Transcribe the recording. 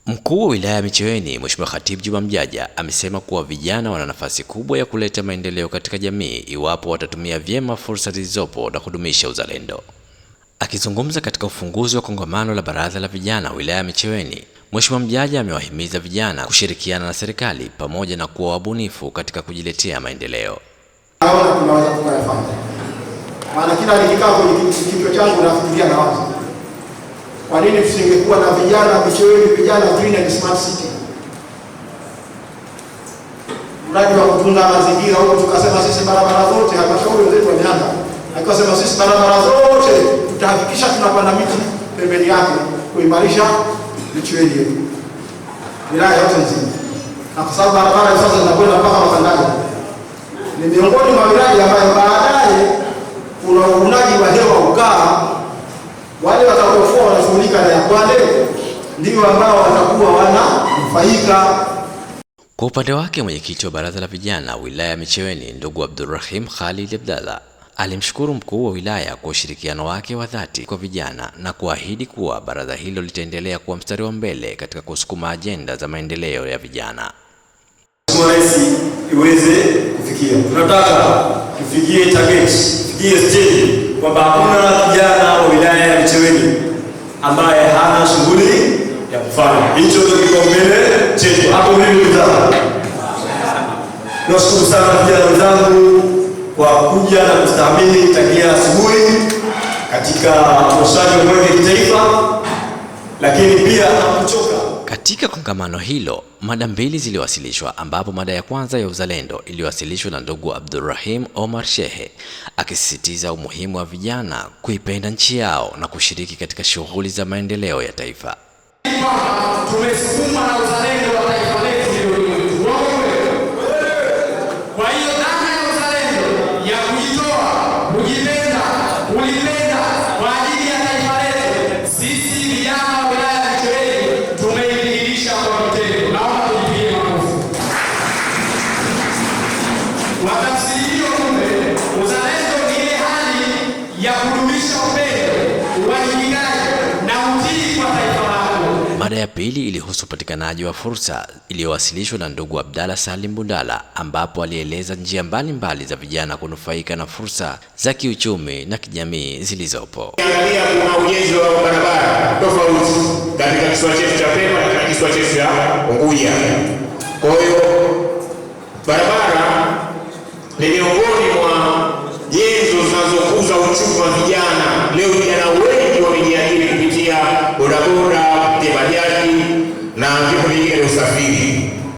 Mkuu wa wilaya ya Micheweni, Mheshimiwa Khatib Juma Mjaja, amesema kuwa vijana wana nafasi kubwa ya kuleta maendeleo katika jamii iwapo watatumia vyema fursa zilizopo na kudumisha uzalendo. Akizungumza katika ufunguzi wa kongamano la Baraza la Vijana wilaya ya Micheweni, Mheshimiwa Mjaja amewahimiza vijana kushirikiana na serikali pamoja na kuwa wabunifu katika kujiletea maendeleo. Tunaweza kufanya. Maana kila nikikaa kwenye kichwa changu nafikiria na wazo. Kwa nini tusingekuwa na vijana Micheweni, vijana green and smart city? Mradi wa kutunza mazingira huko, tukasema sisi barabara zote, halmashauri zetu wameanza. Akasema sisi barabara zote tutahakikisha tunapanda miti pembeni yake kuimarisha Micheweni yetu. Wilaya yote nzima. Na kwa sababu barabara sasa zinakwenda mpaka Makandani. Ni miongoni mwa miradi ambayo baadaye kuna uvunaji wa hewa ukaa. Wale watakaokuwa wanashughulika na Yakwale ndio ambao watakuwa wananufaika. Kwa upande wake, mwenyekiti wa Baraza la Vijana wilaya ya Micheweni, ndugu Abdurrahim Khalid Abdalla, alimshukuru mkuu wa wilaya kwa ushirikiano wake wa dhati kwa vijana na kuahidi kuwa baraza hilo litaendelea kuwa mstari wa mbele katika kusukuma ajenda za maendeleo ya vijana. Rais iweze kufikia. Tunataka tufikie target, tufikie stage kwamba hakuna kijana wa wilaya ya Micheweni ambaye hana shughuli ya kufanya. Hicho ndio kipaumbele chetu. Hapo mimi ndio. Nashukuru sana vijana wenzangu kwa kuja na kustahimili tangia asubuhi katika ushiriki wa mwenge kitaifa, lakini pia hakuchoka. Katika kongamano hilo, mada mbili ziliwasilishwa, ambapo mada ya kwanza ya uzalendo iliwasilishwa na ndugu Abdurrahim Omar Shehe, akisisitiza umuhimu wa vijana kuipenda nchi yao na kushiriki katika shughuli za maendeleo ya taifa. Tumesukuma na uzalendo wa taifa letu ndio. Kwa hiyo dhana ya uzalendo ya kujitoa, kujipenda, kulipenda kwa ajili ya taifa letu, sisi vijana wa wilaya ya Micheweni tumeidhihirisha kwa vitendo. Naomba tujipigie makofi. Kwa tafsiri hiyo, kumbe uzalendo ni ile hali ya kudumisha upendo, uwajibikaji na utii kwa taifa lako. Mada ya pili ilihusu upatikanaji wa fursa iliyowasilishwa na ndugu Abdalla Salim Bundala, ambapo alieleza njia mbalimbali za vijana kunufaika na fursa za kiuchumi na kijamii zilizopo. Angalia kuna ujenzi wa barabara tofauti katika kisiwa chetu cha Pemba na katika kisiwa chetu cha Unguja. Kwa hiyo barabara ni miongoni mwa nyenzo zinazokuza uchumi wa vijana. Leo vijana wengi wamejiajiri kupitia bodaboda, bajaji na vyombo vingine vya usafiri.